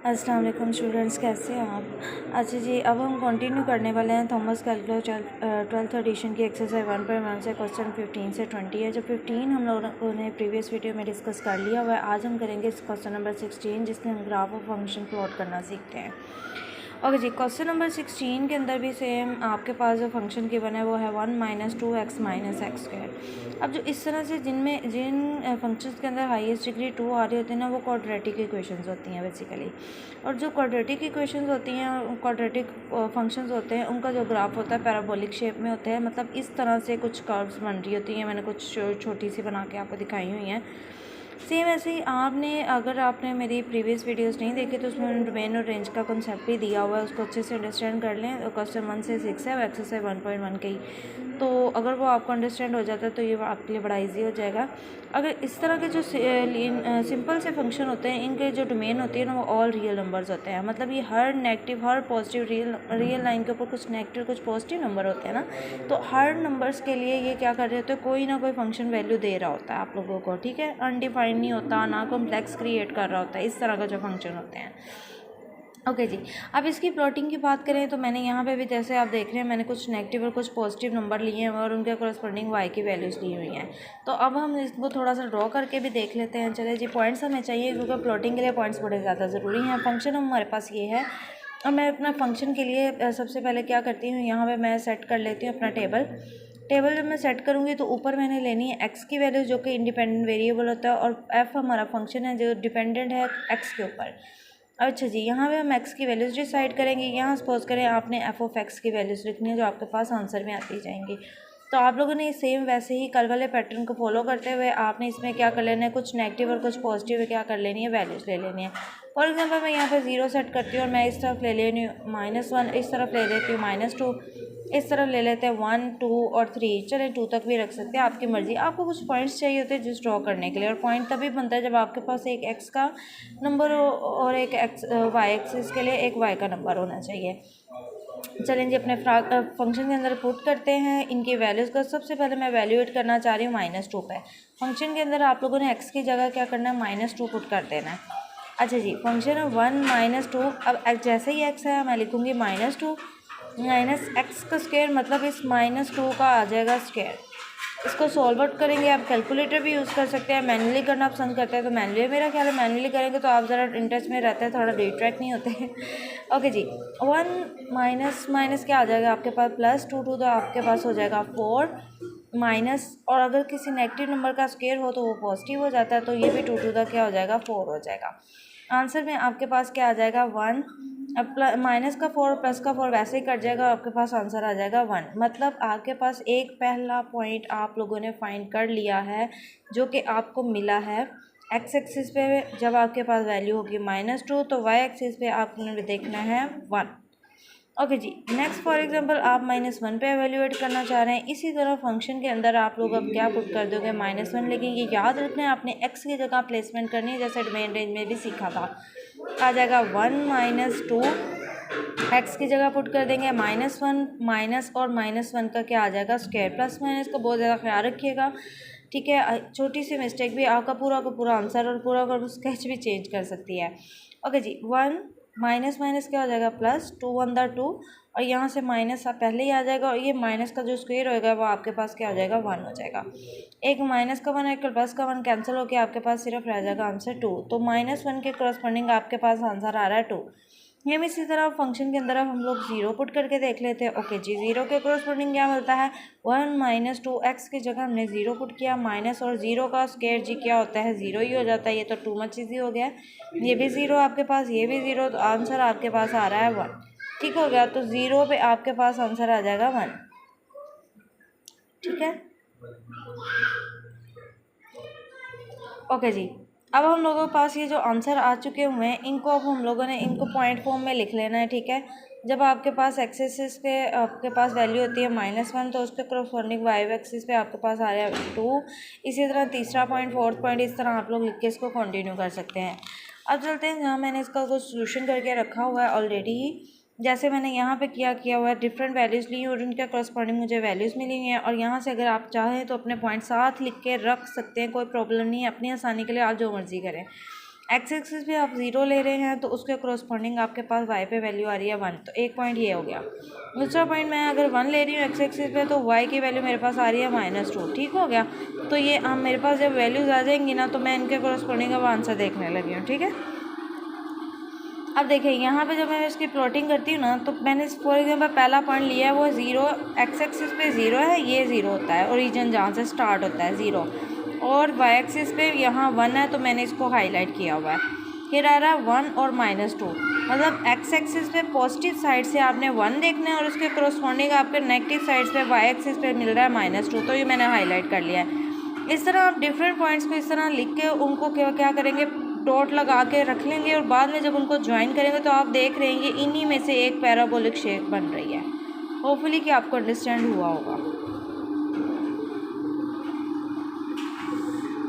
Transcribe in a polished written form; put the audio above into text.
अस्सलाम वालेकुम स्टूडेंट्स, कैसे हैं आप। अच्छा जी, अब हम कंटिन्यू करने वाले हैं थॉमस कैलकुलस 12th एडिशन की एक्सरसाइज 1.1 से क्वेश्चन 15 से 20 है। जो 15 हम लोगों ने प्रीवियस वीडियो में डिस्कस कर लिया हुआ है। आज हम करेंगे इस क्वेश्चन नंबर 16 जिसमें हम ग्राफ ऑफ फंक्शन प्लॉट करना सीखते हैं। ओके जी, क्वेश्चन नंबर 16 के अंदर भी सेम आपके पास जो फंक्शन गिवन है वो है 1 - 2x - x²। अब जो इस तरह से जिन फंक्शंस के अंदर हाईएस्ट डिग्री 2 आ रही होती है ना, वो क्वाड्रेटिक इक्वेशंस होती हैं बेसिकली। और जो क्वाड्रेटिक इक्वेशंस होती हैं, क्वाड्रेटिक फंक्शंस होते हैं, उनका जो ग्राफ होता है पैराबोलिक शेप में होता है। मतलब इस तरह से कुछ कर्व्स बन रही होती हैं। मैंने कुछ छोटी सी बना के आपको दिखाई हुई हैं। सेम ऐसे ही अगर आपने मेरी प्रीवियस वीडियोस नहीं देखी तो उसमें मैंने डोमेन और रेंज का कॉन्सेप्ट भी दिया हुआ है, उसको अच्छे से अंडरस्टैंड कर लें। क्वेश्चन 1 से 6 है, वो एक्सरसाइज 1.1 के ही। तो अगर वो आपको अंडरस्टैंड हो जाता है तो ये आपके लिए बड़ा ईजी हो जाएगा। अगर इस तरह के जो सिंपल से फंक्शन होते हैं, इनके जो डोमेन होती है ना, वो ऑल रियल नंबर्स होते हैं। मतलब ये हर नेगेटिव, हर पॉजिटिव, रियल लाइन के ऊपर कुछ नेगेटिव कुछ पॉजिटिव नंबर होते हैं ना। तो हर नंबर्स के लिए ये क्या कर रहे होते हैं, कोई ना कोई फंक्शन वैल्यू दे रहा होता है आप लोगों को। ठीक है, अनडिफाइंड नहीं होता, ना कॉम्प्लेक्स क्रिएट कर रहा होता है। इस तरह का जो फंक्शन होते हैं। ओके जी, अब इसकी प्लॉटिंग की बात करें तो मैंने यहाँ पे भी, जैसे आप देख रहे हैं, मैंने कुछ नेगेटिव और कुछ पॉजिटिव नंबर लिए हैं और उनके करस्पॉन्डिंग वाई की वैल्यूज़ ली हुई हैं। तो अब हम इसको थोड़ा सा ड्रॉ करके भी देख लेते हैं। चले जी, पॉइंट्स हमें चाहिए क्योंकि प्लॉटिंग के लिए पॉइंट्स बड़े ज़्यादा ज़रूरी हैं। फंक्शन हमारे पास ये है और मैं अपना फंक्शन के लिए सबसे पहले क्या करती हूँ, यहाँ पर मैं सेट कर लेती हूँ अपना टेबल जब मैं सेट करूँगी तो ऊपर मैंने लेनी है एक्स की वैल्यू जो कि इंडिपेंडेंट वेरिएबल होता है, और एफ हमारा फंक्शन है जो डिपेंडेंट है एक्स के ऊपर। अच्छा जी, यहाँ पे हम एक्स की वैल्यूज़ डिसाइड करेंगे। यहाँ सपोज करें आपने एफ ऑफ एक्स की वैल्यूज़ लिखनी है जो आपके पास आंसर में आती जाएंगी। तो आप लोगों ने सेम वैसे ही कल वाले पैटर्न को फॉलो करते हुए आपने इसमें क्या कर लेना है, कुछ नेगेटिव और कुछ पॉजिटिव क्या कर लेनी है, वैल्यूज़ ले लेनी है। फॉर एग्जांपल मैं यहाँ पे 0 सेट करती हूँ और मैं इस तरफ ले लेनी हूँ -1, इस तरफ ले लेती हूँ -2, इस तरफ ले लेते हैं 1, 2 और 3। चलें 2 तक भी रख सकते हैं, आपकी मर्ज़ी। आपको कुछ पॉइंट्स चाहिए होते हैं जिस ड्रॉ करने के लिए, और पॉइंट तभी बनता है जब आपके पास एक एक्स का नंबर हो और एक वाई एक्सिस के लिए एक वाई का नंबर होना चाहिए। चलें जी, अपने फंक्शन के अंदर पुट करते हैं इनकी वैल्यूज़ को। सबसे पहले मैं वैल्यूएट करना चाह रही हूँ -2 पे। फंक्शन के अंदर आप लोगों ने एक्स की जगह क्या करना है, -2 पुट कर देना है। अच्छा जी, फंक्शन है 1 - 2। अब जैसे ही एक्स है मैं लिखूँगी -2 -x का स्क्वायर, मतलब इस -2 का आ जाएगा स्क्वायर। इसको सॉल्व आउट करेंगे। आप कैलकुलेटर भी यूज़ कर सकते हैं, मैनुअली करना पसंद करते हैं तो मैनुअली, मेरा ख्याल है मैनुअली करेंगे तो आप ज़रा इंटरेस्ट में रहते हैं, थोड़ा डिस्ट्रैक्ट नहीं होते हैं। ओके जी, 1 माइनस माइनस क्या आ जाएगा आपके पास, +2 2, तो आपके पास हो जाएगा 4 माइनस, और अगर किसी नेगेटिव नंबर का स्क्वायर हो तो वो पॉजिटिव हो जाता है, तो ये भी 2 2 का क्या हो जाएगा, 4 हो जाएगा। आंसर में आपके पास क्या आ जाएगा, 1। अब माइनस का 4 प्लस का 4 वैसे ही कट जाएगा, आपके पास आंसर आ जाएगा 1। मतलब आपके पास एक पहला पॉइंट आप लोगों ने फाइंड कर लिया है जो कि आपको मिला है एक्स एक्सिस पे। जब आपके पास वैल्यू होगी -2 तो वाई एक्सिस पे आपने देखना है 1। ओके जी, नेक्स्ट फॉर एग्जांपल आप -1 पे एवेल्यूएट करना चाह रहे हैं। इसी तरह फंक्शन के अंदर आप लोग अब क्या पुट कर दोगे, -1। लेकिन ये याद रखना है आपने एक्स की जगह प्लेसमेंट करनी है, जैसे डोमेन रेंज में भी सीखा था। आ जाएगा 1 - 2, एक्स की जगह पुट कर देंगे -1 माइनस, और -1 का क्या आ जाएगा, स्क्वायर। प्लस माइनस का बहुत ज़्यादा ख्याल रखिएगा, ठीक है। छोटी सी मिस्टेक भी आपका पूरा का पूरा आंसर और पूरा का स्केच भी चेंज कर सकती है। ओके जी, 1 माइनस माइनस क्या हो जाएगा, +2 1 2, और यहाँ से माइनस पहले ही आ जाएगा, और ये माइनस का जो स्क्वायर होएगा वो आपके पास क्या हो जाएगा, 1 हो जाएगा। एक माइनस का 1 एक प्लस का 1 कैंसिल होकर आपके पास सिर्फ रह जाएगा आंसर 2। तो -1 के करस्पॉन्डिंग आपके पास आंसर आ रहा है 2। सेम इसी तरह फंक्शन के अंदर अब हम लोग 0 पुट करके देख लेते हैं। ओके जी, 0 के करस्पॉन्डिंग क्या मिलता है, 1 - 2, एक्स की जगह हमने 0 पुट किया, माइनस और 0 का स्क्वायर जी क्या होता है, 0 ही हो जाता है। ये तो टू मच ईजी हो गया। ये भी 0 आपके पास, ये भी 0, तो आंसर आपके पास आ रहा है 1। ठीक हो गया, तो 0 पे आपके पास आंसर आ जाएगा 1। ठीक है, ओके जी। अब हम लोगों के पास ये जो आंसर आ चुके हुए हैं, इनको अब हम लोगों ने इनको पॉइंट फॉर्म में लिख लेना है। ठीक है, जब आपके पास एक्स एक्सिस पे आपके पास वैल्यू होती है -1 तो उसके करस्पॉन्डिंग वाई एक्सिस पे आपके पास आ रहा है 2। इसी तरह तीसरा पॉइंट, फोर्थ पॉइंट, इस तरह आप लोग लिख के इसको कंटिन्यू कर सकते हैं। अब चलते हैं जहाँ मैंने इसका कुछ सोल्यूशन करके रखा हुआ है ऑलरेडी ही। जैसे मैंने यहाँ पे किया हुआ है, डिफरेंट वैल्यूज़ ली और उनके करस्पॉन्डिंग मुझे वैल्यूज़ मिली हुई हैं, और यहाँ से अगर आप चाहें तो अपने पॉइंट साथ लिख के रख सकते हैं, कोई प्रॉब्लम नहीं है। अपनी आसानी के लिए आप जो मर्ज़ी करें। एक्स एक्सिस पे आप 0 ले रहे हैं तो उसके करस्पॉन्डिंग आपके पास वाई पे वैल्यू आ रही है 1, तो एक पॉइंट ये हो गया। दूसरा पॉइंट, मैं अगर 1 ले रही हूँ एक्स एक्सिस पे तो वाई की वैल्यू मेरे पास आ रही है -2, ठीक हो गया। तो ये हम मेरे पास जब वैल्यूज़ आ जाएंगी ना तो मैं इनके करस्पॉन्डिंग अब आंसर देखने लगी हूँ, ठीक है। अब देखिए यहाँ पे जब मैं इसकी प्लॉटिंग करती हूँ ना तो मैंने फॉर एग्जाम्पल पहला पॉइंट लिया है वो 0, एक्स एक्सिस पे 0 है, ये 0 होता है, ओरिजिन जहाँ से स्टार्ट होता है 0, और वाई एक्सिस पे यहाँ 1 है तो मैंने इसको हाईलाइट किया हुआ है। फिर आ रहा है 1 और -2, मतलब एक्स एक्सिस पे पॉजिटिव साइड से आपने 1 देखना है और उसके करस्पॉन्डिंग आपके नेगेटिव साइड पे वाई एक्सिस पे मिल रहा है -2, तो ये मैंने हाईलाइट कर लिया है। इस तरह आप डिफरेंट पॉइंट्स को इस तरह लिख के उनको क्या करेंगे, डॉट लगा के रख लेंगे और बाद में जब उनको ज्वाइन करेंगे तो आप देख रहे हैं इन्हीं में से एक पैराबोलिक शेप बन रही है। होपफुली कि आपको अंडरस्टैंड हुआ होगा।